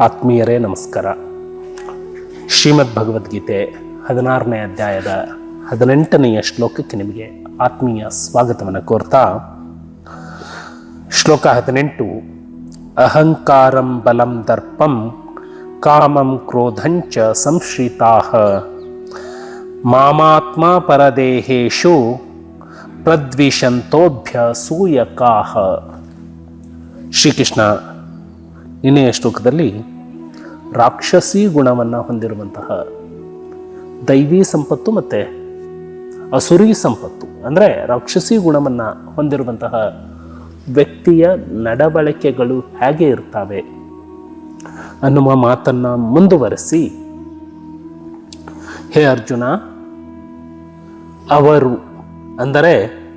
ಆತ್ಮೀಯರೇ ನಮಸ್ಕಾರ. ಶ್ರೀಮದ್ ಭಗವದ್ಗೀತೆ 16ನೇ ಅಧ್ಯಾಯದ 18ನೆಯ ಶ್ಲೋಕಕ್ಕೆ ನಿಮಗೆ ಆತ್ಮೀಯ ಸ್ವಾಗತವನ್ನು ಕೋರ್ತಾ, ಶ್ಲೋಕ 18, ಅಹಂಕಾರಂ ಬಲಂ ದರ್ಪಂ ಕಾಮಂ ಕ್ರೋಧಂಚ ಸಂಶ್ರಿತಾಃ ಮಾಮಾತ್ಮ ಪರದೇಹೇಷು ಪ್ರದ್ವಿಷಂತೋಭ್ಯಸೂಯಕಾಃ. ಶ್ರೀಕೃಷ್ಣ ನಿನ್ನೆಯ ಶ್ಲೋಕದಲ್ಲಿ ರಾಕ್ಷಸಿ ಗುಣವನ್ನು ಹೊಂದಿರುವಂತಹ ದೈವಿ ಸಂಪತ್ತು ಮತ್ತು ಅಸುರಿ ಸಂಪತ್ತು, ಅಂದರೆ ರಾಕ್ಷಸಿ ಗುಣವನ್ನು ಹೊಂದಿರುವಂತಹ ವ್ಯಕ್ತಿಯ ನಡವಳಿಕೆಗಳು ಹೇಗೆ ಇರ್ತವೆ ಅನ್ನುವ ಮಾತನ್ನು ಮುಂದುವರೆಸಿ, ಹೇ ಅರ್ಜುನ, ಅವರು ಅಂದರೆ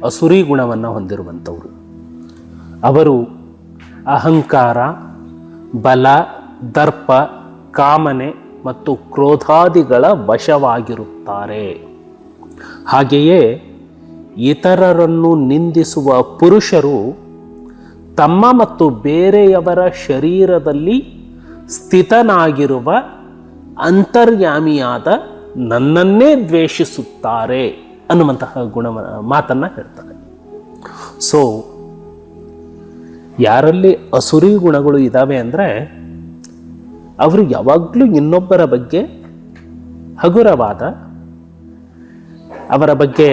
ಅಸುರಿ ಗುಣವನ್ನು ಹೊಂದಿರುವಂಥವರು, ಅವರು ಅಹಂಕಾರ, ಬಲ, ದರ್ಪ, ಕಾಮನೆ ಮತ್ತು ಕ್ರೋಧಾದಿಗಳ ವಶವಾಗಿರುತ್ತಾರೆ. ಹಾಗೆಯೇ ಇತರರನ್ನು ನಿಂದಿಸುವ ಪುರುಷರು ತಮ್ಮ ಮತ್ತು ಬೇರೆಯವರ ಶರೀರದಲ್ಲಿ ಸ್ಥಿತನಾಗಿರುವ ಅಂತರ್ಯಾಮಿಯಾದ ನನ್ನನ್ನೇ ದ್ವೇಷಿಸುತ್ತಾರೆ ಅನ್ನುವಂತಹ ಮಾತನ್ನು ಹೇಳ್ತಾರೆ. ಸೊ ಯಾರಲ್ಲಿ ಅಸುರಿ ಗುಣಗಳು ಇದ್ದಾವೆ ಅಂದರೆ ಅವರು ಯಾವಾಗಲೂ ಇನ್ನೊಬ್ಬರ ಬಗ್ಗೆ ಹಗುರವಾದ, ಅವರ ಬಗ್ಗೆ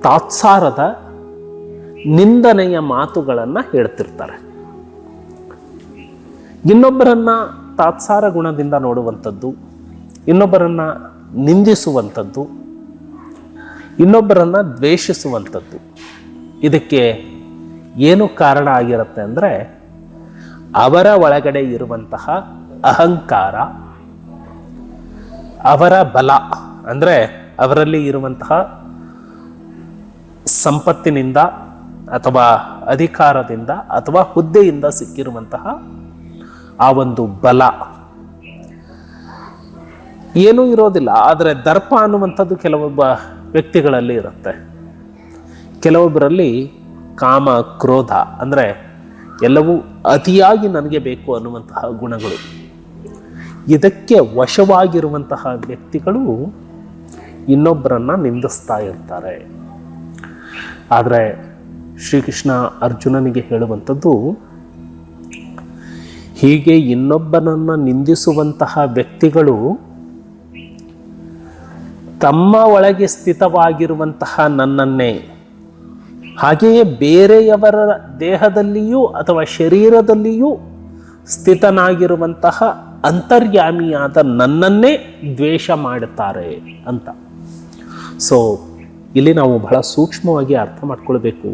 ತಾತ್ಸಾರದ, ನಿಂದನೆಯ ಮಾತುಗಳನ್ನು ಹೇಳ್ತಿರ್ತಾರೆ. ಇನ್ನೊಬ್ಬರನ್ನ ತಾತ್ಸಾರ ಗುಣದಿಂದ ನೋಡುವಂಥದ್ದು, ಇನ್ನೊಬ್ಬರನ್ನ ನಿಂದಿಸುವಂಥದ್ದು, ಇನ್ನೊಬ್ಬರನ್ನ ದ್ವೇಷಿಸುವಂಥದ್ದು, ಇದಕ್ಕೆ ಏನು ಕಾರಣ ಆಗಿರುತ್ತೆ ಅಂದರೆ ಅವರ ಒಳಗಡೆ ಇರುವಂತಹ ಅಹಂಕಾರ, ಅವರ ಬಲ ಅಂದರೆ ಅವರಲ್ಲಿ ಇರುವಂತಹ ಸಂಪತ್ತಿನಿಂದ ಅಥವಾ ಅಧಿಕಾರದಿಂದ ಅಥವಾ ಹುದ್ದೆಯಿಂದ ಸಿಕ್ಕಿರುವಂತಹ ಆ ಒಂದು ಬಲ ಏನೂ ಇರೋದಿಲ್ಲ. ಆದರೆ ದರ್ಪ ಅನ್ನುವಂಥದ್ದು ಕೆಲವೊಬ್ಬ ವ್ಯಕ್ತಿಗಳಲ್ಲಿ ಇರುತ್ತೆ. ಕೆಲವೊಬ್ಬರಲ್ಲಿ ಕಾಮ, ಕ್ರೋಧ ಅಂದರೆ ಎಲ್ಲವೂ ಅತಿಯಾಗಿ ನನಗೆ ಬೇಕು ಅನ್ನುವಂತಹ ಗುಣಗಳು. ಇದಕ್ಕೆ ವಶವಾಗಿರುವಂತಹ ವ್ಯಕ್ತಿಗಳು ಇನ್ನೊಬ್ಬರನ್ನ ನಿಂದಿಸ್ತಾ ಇರ್ತಾರೆ. ಆದರೆ ಶ್ರೀಕೃಷ್ಣ ಅರ್ಜುನನಿಗೆ ಹೇಳುವಂಥದ್ದು, ಹೀಗೆ ಇನ್ನೊಬ್ಬನನ್ನ ನಿಂದಿಸುವಂತಹ ವ್ಯಕ್ತಿಗಳು ತಮ್ಮ ಒಳಗೆ ಸ್ಥಿತವಾಗಿರುವಂತಹ ನನ್ನನ್ನೇ, ಹಾಗೆಯೇ ಬೇರೆಯವರ ದೇಹದಲ್ಲಿಯೂ ಅಥವಾ ಶರೀರದಲ್ಲಿಯೂ ಸ್ಥಿತನಾಗಿರುವಂತಹ ಅಂತರ್ಯಾಮಿಯಾದ ನನ್ನನ್ನೇ ದ್ವೇಷ ಮಾಡುತ್ತಾರೆ ಅಂತ. ಸೊ ಇಲ್ಲಿ ನಾವು ಬಹಳ ಸೂಕ್ಷ್ಮವಾಗಿ ಅರ್ಥ ಮಾಡ್ಕೊಳ್ಬೇಕು.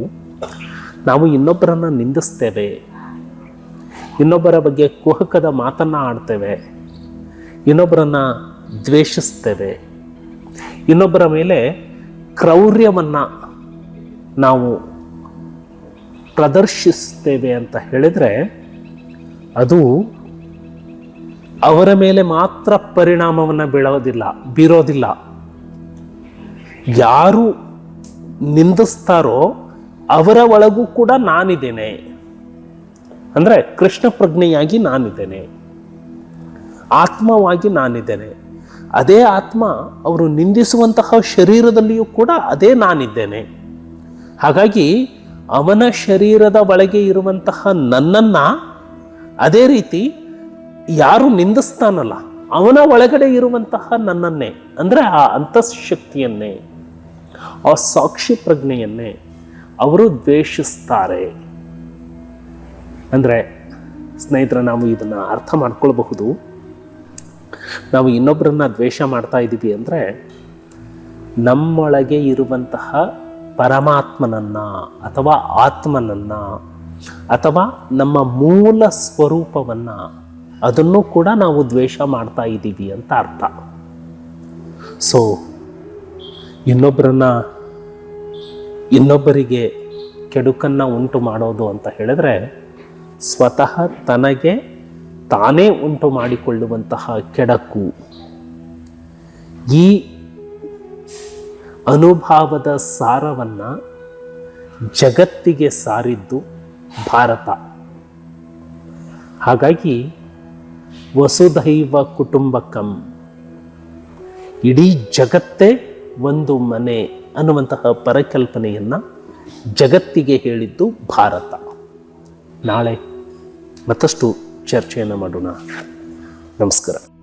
ನಾವು ಇನ್ನೊಬ್ಬರನ್ನ ನಿಂದಿಸ್ತೇವೆ, ಇನ್ನೊಬ್ಬರ ಬಗ್ಗೆ ಕುಹಕದ ಮಾತನ್ನು ಆಡ್ತೇವೆ, ಇನ್ನೊಬ್ಬರನ್ನ ದ್ವೇಷಿಸ್ತೇವೆ, ಇನ್ನೊಬ್ಬರ ಮೇಲೆ ಕ್ರೌರ್ಯವನ್ನು ನಾವು ಪ್ರದರ್ಶಿಸ್ತೇವೆ ಅಂತ ಹೇಳಿದರೆ ಅದು ಅವರ ಮೇಲೆ ಮಾತ್ರ ಪರಿಣಾಮವನ್ನು ಬೀರೋದಿಲ್ಲ. ಯಾರು ನಿಂದಿಸ್ತಾರೋ ಅವರ ಒಳಗೂ ಕೂಡ ನಾನಿದ್ದೇನೆ, ಅಂದರೆ ಕೃಷ್ಣ ಪ್ರಜ್ಞೆಯಾಗಿ ನಾನಿದ್ದೇನೆ, ಆತ್ಮವಾಗಿ ನಾನಿದ್ದೇನೆ. ಅದೇ ಆತ್ಮ ಅವರು ನಿಂದಿಸುವಂತಹ ಶರೀರದಲ್ಲಿಯೂ ಕೂಡ ಅದೇ ನಾನಿದ್ದೇನೆ. ಹಾಗಾಗಿ ಅವನ ಶರೀರದ ಒಳಗೆ ಇರುವಂತಹ ನನ್ನನ್ನು ಅದೇ ರೀತಿ ಯಾರು ನಿಂದಿಸ್ತಾನಲ್ಲ ಅವನ ಒಳಗಡೆ ಇರುವಂತಹ ನನ್ನನ್ನೇ, ಅಂದರೆ ಆ ಅಂತಃಶಕ್ತಿಯನ್ನೇ, ಆ ಸಾಕ್ಷಿ ಪ್ರಜ್ಞೆಯನ್ನೇ ಅವರು ದ್ವೇಷಿಸ್ತಾರೆ. ಅಂದರೆ ಸ್ನೇಹಿತರೆ, ನಾವು ಇದನ್ನು ಅರ್ಥ ಮಾಡ್ಕೊಳ್ಬಹುದು. ನಾವು ಇನ್ನೊಬ್ಬರನ್ನ ದ್ವೇಷ ಮಾಡ್ತಾ ಇದ್ದೀವಿ ಅಂದರೆ ನಮ್ಮೊಳಗೆ ಇರುವಂತಹ ಪರಮಾತ್ಮನನ್ನ ಅಥವಾ ಆತ್ಮನನ್ನ ಅಥವಾ ನಮ್ಮ ಮೂಲ ಸ್ವರೂಪವನ್ನ ಅದನ್ನು ಕೂಡ ನಾವು ದ್ವೇಷ ಮಾಡ್ತಾ ಇದ್ದೀವಿ ಅಂತ ಅರ್ಥ. ಸೊ ಇನ್ನೊಬ್ಬರಿಗೆ ಕೆಡುಕನ್ನ ಉಂಟು ಮಾಡೋದು ಅಂತ ಹೇಳಿದ್ರೆ ಸ್ವತಃ ತನಗೆ ತಾನೇ ಉಂಟು ಮಾಡಿಕೊಳ್ಳುವಂತಹ ಕೆಡಕು. ಈ ಅನುಭವದ ಸಾರವನ್ನು ಜಗತ್ತಿಗೆ ಸಾರಿದ್ದು ಭಾರತ. ಹಾಗಾಗಿ ವಸುಧೈವ ಕುಟುಂಬಕಂ, ಇಡೀ ಜಗತ್ತೇ ಒಂದು ಮನೆ ಅನ್ನುವಂತಹ ಪರಿಕಲ್ಪನೆಯನ್ನು ಜಗತ್ತಿಗೆ ಹೇಳಿದ್ದು ಭಾರತ. ನಾಳೆ ಮತ್ತಷ್ಟು ಚರ್ಚೆಯನ್ನು ಮಾಡೋಣ. ನಮಸ್ಕಾರ.